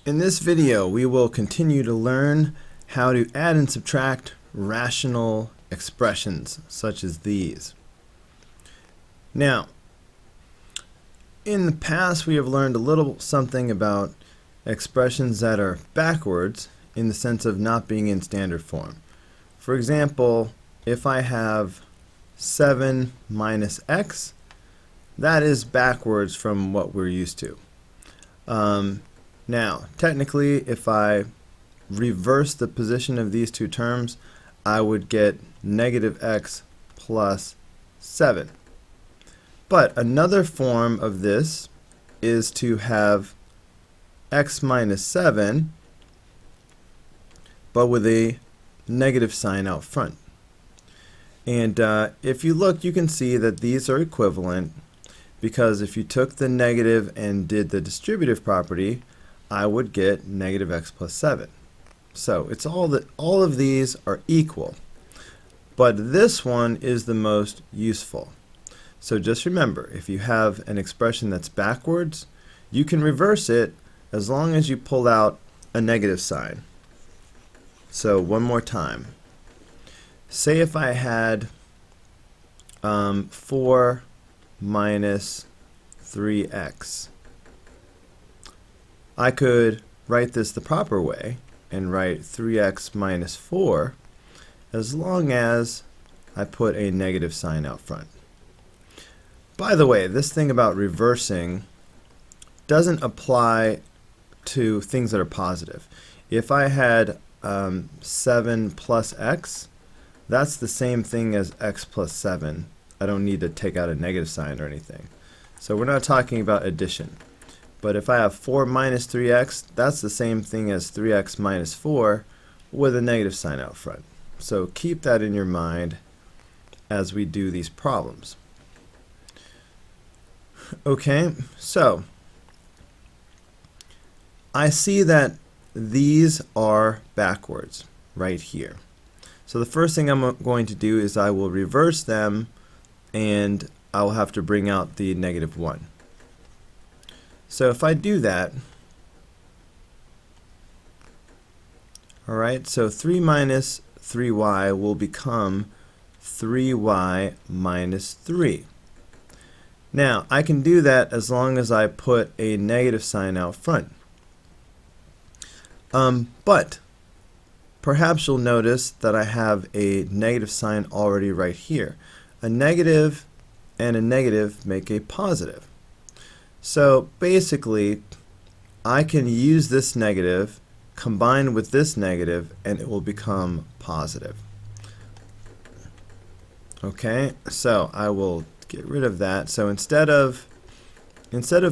In this video, we will continue to learn how to add and subtract rational expressions such as these. Now, in the past we have learned a little something about expressions that are backwards in the sense of not being in standard form. For example, if I have 7 minus x, that is backwards from what we're used to. Now, technically, if I reverse the position of these two terms, I would get negative x plus 7. But another form of this is to have x minus 7, but with a negative sign out front. And if you look, you can see that these are equivalent, because if you took the negative and did the distributive property, I would get negative x plus 7. So it's all of these are equal, but this one is the most useful. So just remember, if you have an expression that's backwards, you can reverse it as long as you pull out a negative sign. So one more time. Say if I had 4 minus 3x. I could write this the proper way and write 3x minus 4 as long as I put a negative sign out front. By the way, this thing about reversing doesn't apply to things that are positive. If I had 7 plus x, that's the same thing as x plus 7. I don't need to take out a negative sign or anything. So we're not talking about addition. But if I have 4 minus 3x, that's the same thing as 3x minus 4 with a negative sign out front. So keep that in your mind as we do these problems. Okay, so I see that these are backwards right here. So the first thing I'm going to do is I will reverse them, and I'll have to bring out the negative 1. So if I do that, alright, so 3 minus 3y will become 3y minus 3. Now, I can do that as long as I put a negative sign out front. But perhaps you'll notice that I have a negative sign already right here. A negative and a negative make a positive. So basically, I can use this negative combined with this negative, and it will become positive. Okay, so I will get rid of that. So instead of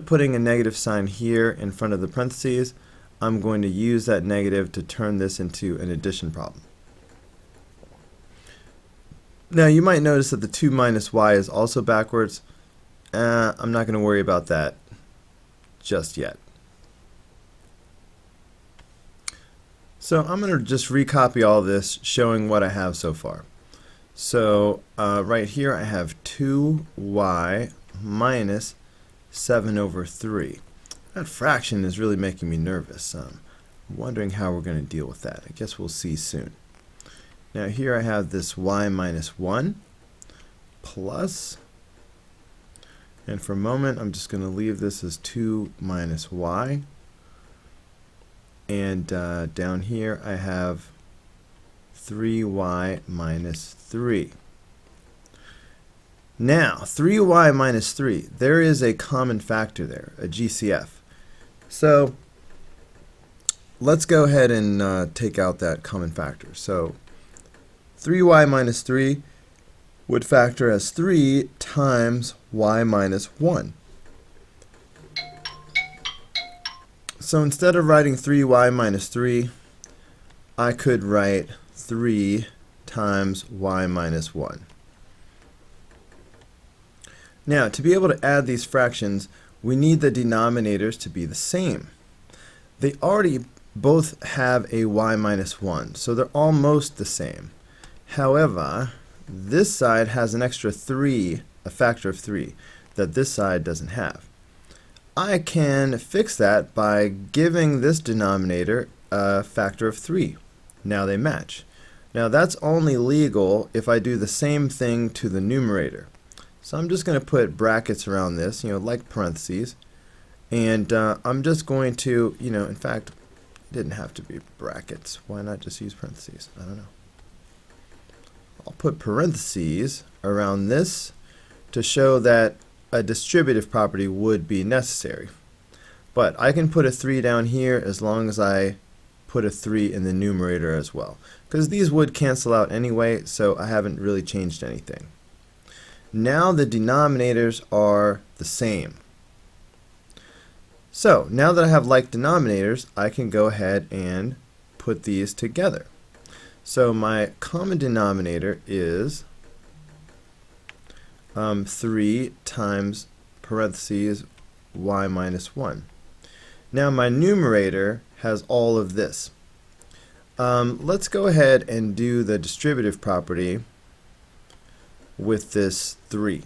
putting a negative sign here in front of the parentheses, I'm going to use that negative to turn this into an addition problem. Now you might notice that the 2 minus y is also backwards. I'm not going to worry about that just yet. So I'm going to just recopy all this, showing what I have so far. So right here I have 2y minus 7 over 3. That fraction is really making me nervous. I'm wondering how we're going to deal with that. I guess we'll see soon. Now here I have this y minus 1 plus, and for a moment I'm just going to leave this as 2 minus y. And down here I have 3y minus 3. Now, 3y minus 3, there is a common factor there, a GCF. So let's go ahead and take out that common factor. So 3y minus 3 would factor as 3 times y minus 1. So instead of writing 3y minus 3, I could write 3 times y minus 1. Now, to be able to add these fractions, we need the denominators to be the same. They already both have a y minus 1, so they're almost the same. However, this side has an extra 3, a factor of 3, that this side doesn't have. I can fix that by giving this denominator a factor of 3. Now they match. Now that's only legal if I do the same thing to the numerator. So I'm just going to put brackets around this, like parentheses. And I'm just going to, in fact, it didn't have to be brackets. Why not just use parentheses? I don't know. I'll put parentheses around this to show that a distributive property would be necessary. But I can put a 3 down here as long as I put a 3 in the numerator as well. Because these would cancel out anyway, so I haven't really changed anything. Now the denominators are the same. So now that I have like denominators, I can go ahead and put these together. So my common denominator is 3 times parentheses y minus 1. Now my numerator has all of this. Let's go ahead and do the distributive property with this 3.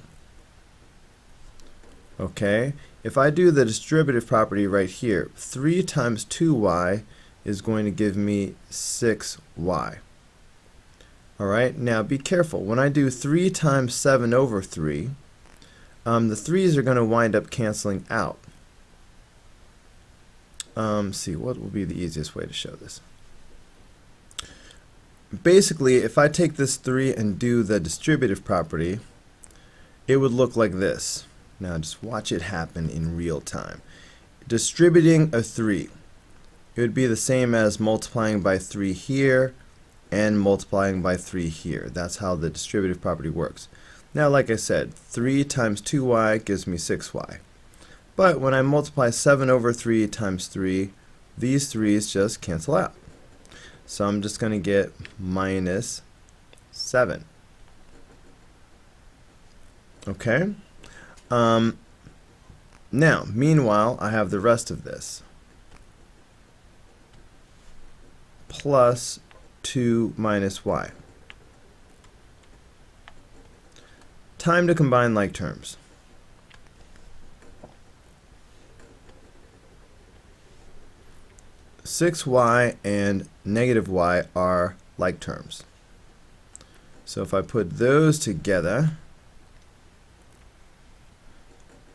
Okay, if I do the distributive property right here, 3 times 2y is going to give me 6y. Alright, now be careful. When I do 3 times 7 over 3, the 3's are going to wind up canceling out. See, what will be the easiest way to show this? Basically, if I take this 3 and do the distributive property, it would look like this. Now just watch it happen in real time. Distributing a 3, it would be the same as multiplying by 3 here and multiplying by 3 here. That's how the distributive property works. Now, like I said, 3 times 2y gives me 6y. But when I multiply 7 over 3 times 3, these 3's just cancel out. So I'm just going to get minus 7. Okay? Now, meanwhile, I have the rest of this. Plus 2 minus y. Time to combine like terms. (6y) and negative y are like terms. So if I put those together,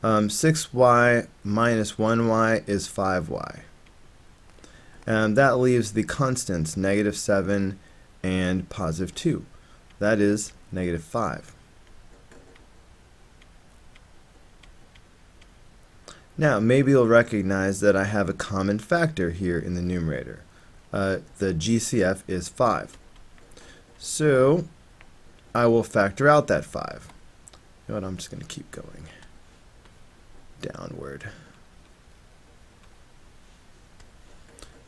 6y minus 1y is 5y. And that leaves the constants negative 7 and positive 2. That is negative 5. Now, maybe you'll recognize that I have a common factor here in the numerator. The GCF is 5. So, I will factor out that 5. You know what, I'm just going to keep going downward.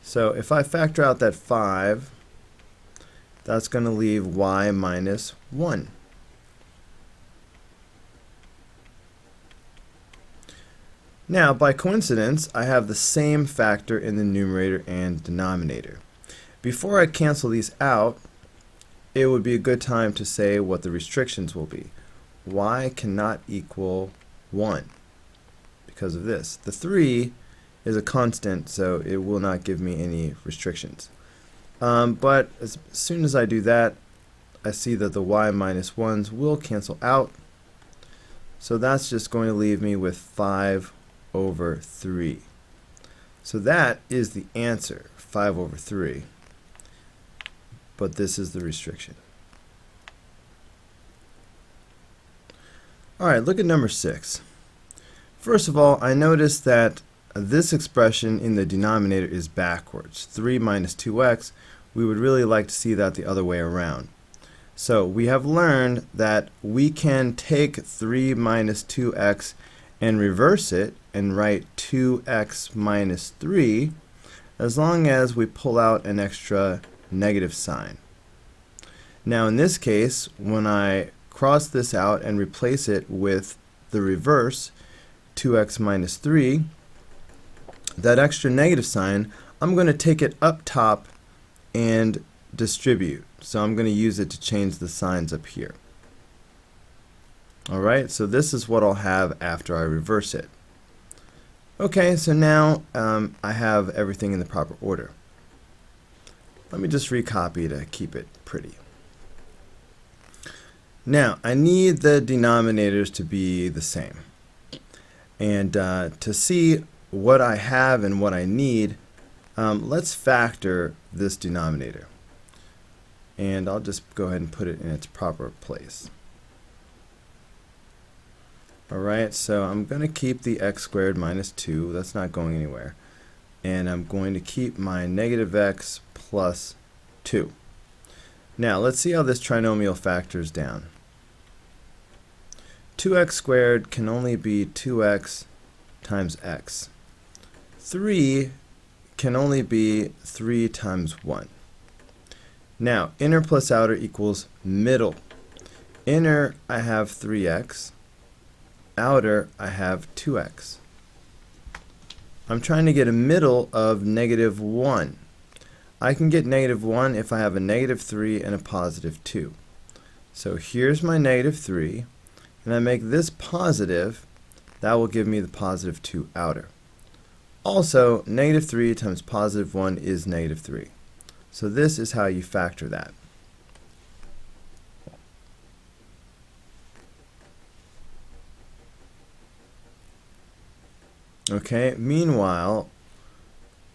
So, if I factor out that 5, that's going to leave y minus 1. Now, by coincidence, I have the same factor in the numerator and denominator. Before I cancel these out, it would be a good time to say what the restrictions will be. Y cannot equal 1 because of this. The 3 is a constant, so it will not give me any restrictions. But as soon as I do that, I see that the y minus 1's will cancel out. So that's just going to leave me with 5 over 3. So that is the answer, 5 over 3. But this is the restriction. Alright, look at number 6. First of all, I notice that this expression in the denominator is backwards. 3 minus 2x, we would really like to see that the other way around. So we have learned that we can take 3 minus 2x and reverse it and write 2x minus 3 as long as we pull out an extra negative sign. Now in this case, when I cross this out and replace it with the reverse, 2x minus 3, that extra negative sign, I'm going to take it up top and distribute. So I'm going to use it to change the signs up here. Alright, so this is what I'll have after I reverse it. Okay, so now I have everything in the proper order. Let me just recopy to keep it pretty. Now, I need the denominators to be the same. And to see what I have and what I need, let's factor this denominator. And I'll just go ahead and put it in its proper place. Alright, so I'm going to keep the x squared minus 2. That's not going anywhere. And I'm going to keep my negative x plus 2. Now, let's see how this trinomial factors down. 2x squared can only be 2x times x. 3 can only be 3 times 1. Now, inner plus outer equals middle. Inner, I have 3x. Outer, I have 2x. I'm trying to get a middle of negative 1. I can get negative 1 if I have a negative 3 and a positive 2. So here's my negative 3, and I make this positive. That will give me the positive 2 outer. Also, negative 3 times positive 1 is negative 3. So this is how you factor that. Okay, meanwhile,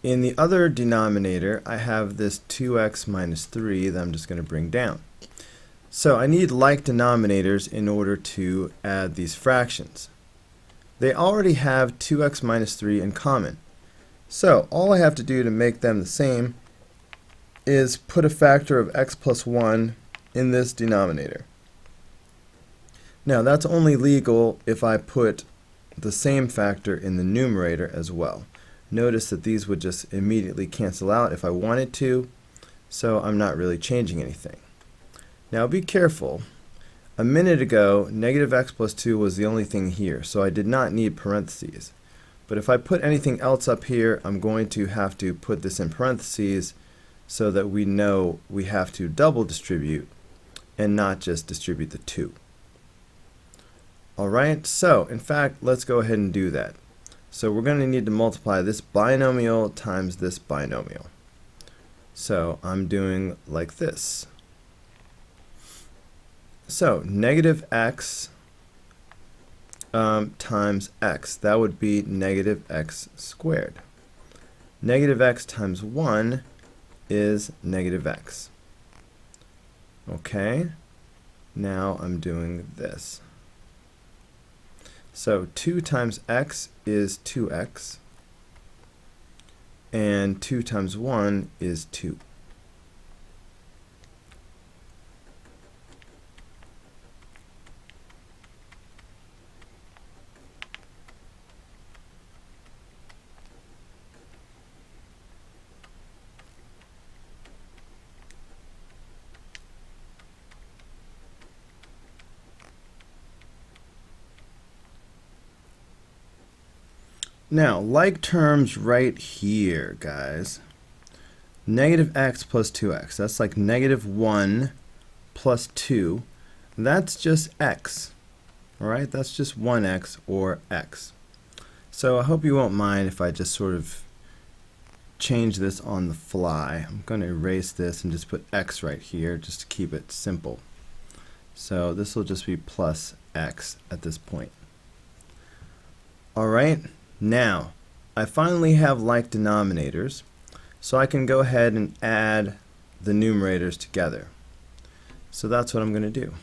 in the other denominator, I have this 2x minus 3 that I'm just going to bring down. So I need like denominators in order to add these fractions. They already have 2x minus 3 in common. So all I have to do to make them the same is put a factor of x plus 1 in this denominator. Now that's only legal if I put the same factor in the numerator as well. Notice that these would just immediately cancel out if I wanted to, so I'm not really changing anything. Now be careful. A minute ago, negative x plus 2 was the only thing here, so I did not need parentheses. But if I put anything else up here, I'm going to have to put this in parentheses so that we know we have to double distribute and not just distribute the 2. Alright, so in fact, let's go ahead and do that. So we're going to need to multiply this binomial times this binomial. So I'm doing like this. So negative x times x, that would be negative x squared. Negative x times 1 is negative x. Okay, now I'm doing this. So 2 times x is 2x, and 2 times 1 is 2. Now, like terms right here, guys. Negative x plus 2x. That's like negative 1 plus 2. That's just x. Alright, that's just 1x or x. So I hope you won't mind if I just sort of change this on the fly. I'm going to erase this and just put x right here just to keep it simple. So this will just be plus x at this point. Alright. Now, I finally have like denominators, so I can go ahead and add the numerators together. So that's what I'm going to do.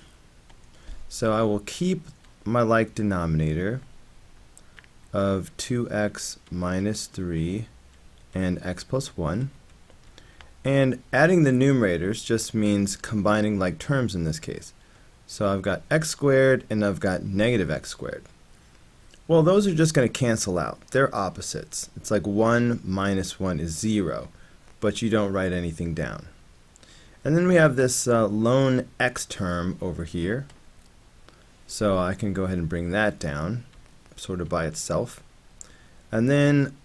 So I will keep my like denominator of 2x minus 3 and x plus 1. And adding the numerators just means combining like terms in this case. So I've got x squared and I've got negative x squared. Well, those are just going to cancel out. They're opposites. It's like 1 minus 1 is 0, but you don't write anything down. And then we have this lone x term over here. So I can go ahead and bring that down, sort of by itself. And then,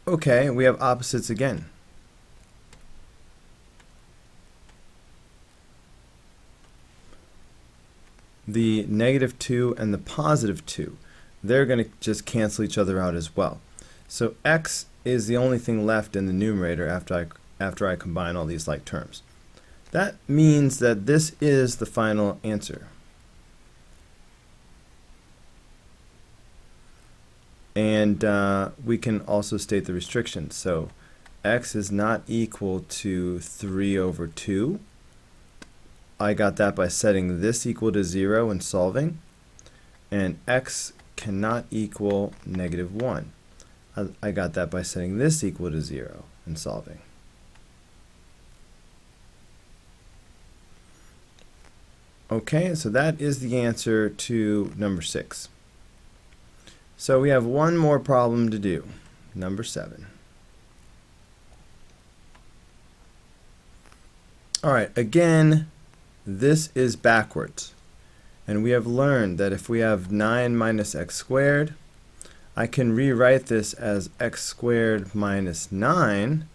okay, we have opposites again. The negative 2 and the positive 2. They're going to just cancel each other out as well. So x is the only thing left in the numerator after I combine all these like terms. That means that this is the final answer. And we can also state the restrictions. So x is not equal to 3 over 2. I got that by setting this equal to 0 and solving. And x cannot equal negative 1. I got that by setting this equal to 0 and solving. Okay, so that is the answer to number 6. So we have one more problem to do, number 7. All right, again, this is backwards. And we have learned that if we have 9 minus x squared, I can rewrite this as x squared minus 9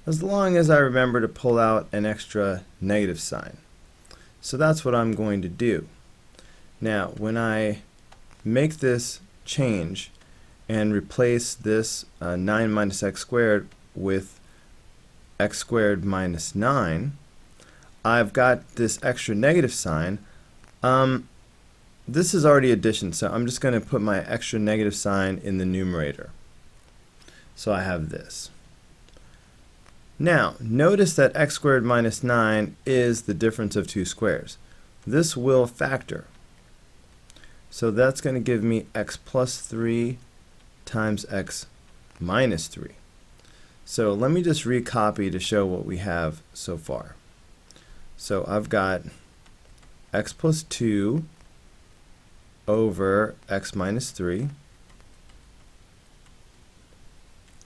as long as I remember to pull out an extra negative sign. So that's what I'm going to do. Now, when I make this change and replace this 9 minus x squared with x squared minus 9, I've got this extra negative sign. This is already addition, so I'm just going to put my extra negative sign in the numerator. So I have this. Now, notice that x squared minus 9 is the difference of two squares. This will factor. So that's going to give me x plus 3 times x minus 3. So let me just recopy to show what we have so far. So I've got x plus 2 over x minus 3.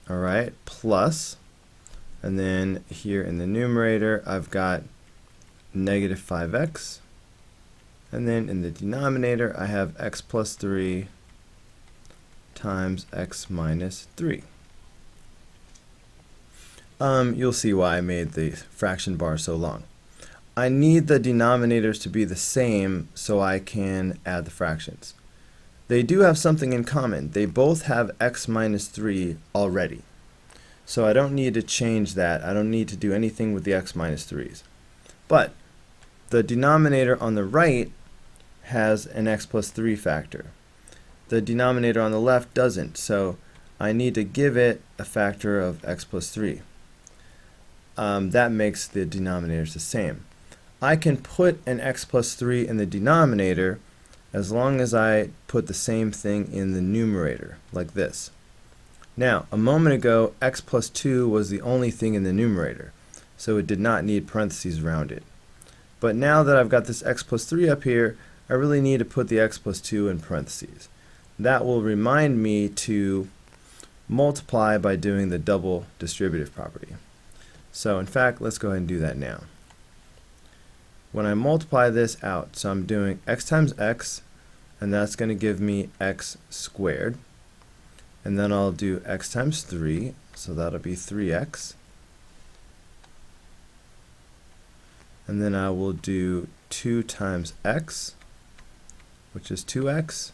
All right, plus, and then here in the numerator, I've got negative 5x. And then in the denominator, I have x plus 3 times x minus 3. You'll see why I made the fraction bar so long. I need the denominators to be the same so I can add the fractions. They do have something in common. They both have x minus 3 already. So I don't need to change that. I don't need to do anything with the x minus 3's. But the denominator on the right has an x plus 3 factor. The denominator on the left doesn't, so I need to give it a factor of x plus 3. That makes the denominators the same. I can put an x plus 3 in the denominator as long as I put the same thing in the numerator, like this. Now, a moment ago, x plus 2 was the only thing in the numerator, so it did not need parentheses around it. But now that I've got this x plus 3 up here, I really need to put the x plus 2 in parentheses. That will remind me to multiply by doing the double distributive property. So in fact, let's go ahead and do that now. When I multiply this out, so I'm doing x times x, and that's going to give me x squared. And then I'll do x times 3, so that'll be 3x. And then I will do 2 times x, which is 2x,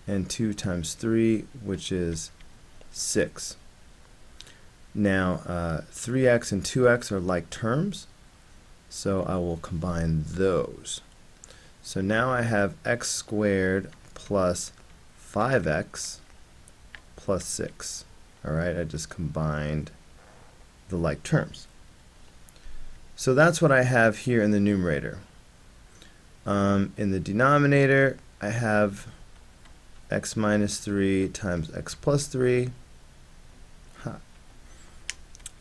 and 2 times 3, which is 6. Now, 3x and 2x are like terms, so I will combine those. So now I have x squared plus 5x plus 6. All right, I just combined the like terms. So that's what I have here in the numerator. In the denominator, I have x minus 3 times x plus 3.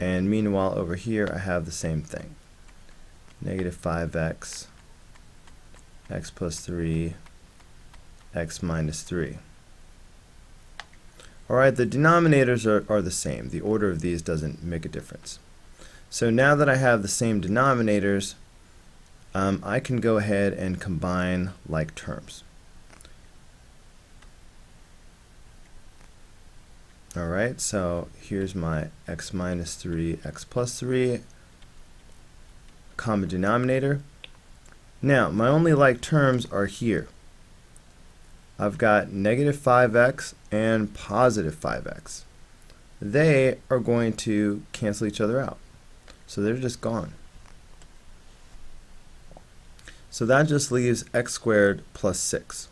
And meanwhile, over here, I have the same thing. Negative 5x, x plus 3, x minus 3. All right, the denominators are the same. The order of these doesn't make a difference. So now that I have the same denominators, I can go ahead and combine like terms. All right, so here's my x minus 3, x plus 3, common denominator. Now, my only like terms are here. I've got negative 5x and positive 5x. they are going to cancel each other out. So they're just gone. So that just leaves x squared plus 6.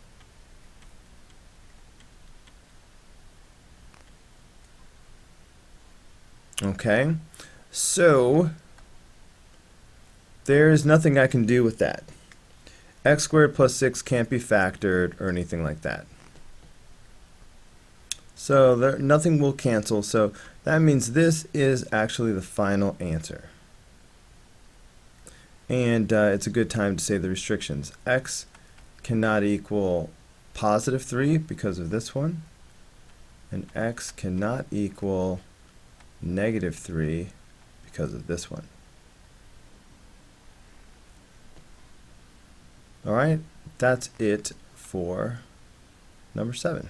Okay, so there's nothing I can do with that. X squared plus 6 can't be factored or anything like that. So nothing will cancel, so that means this is actually the final answer. And it's a good time to say the restrictions. X cannot equal positive 3 because of this one, and x cannot equal negative 3 because of this one. Alright, that's it for number 7.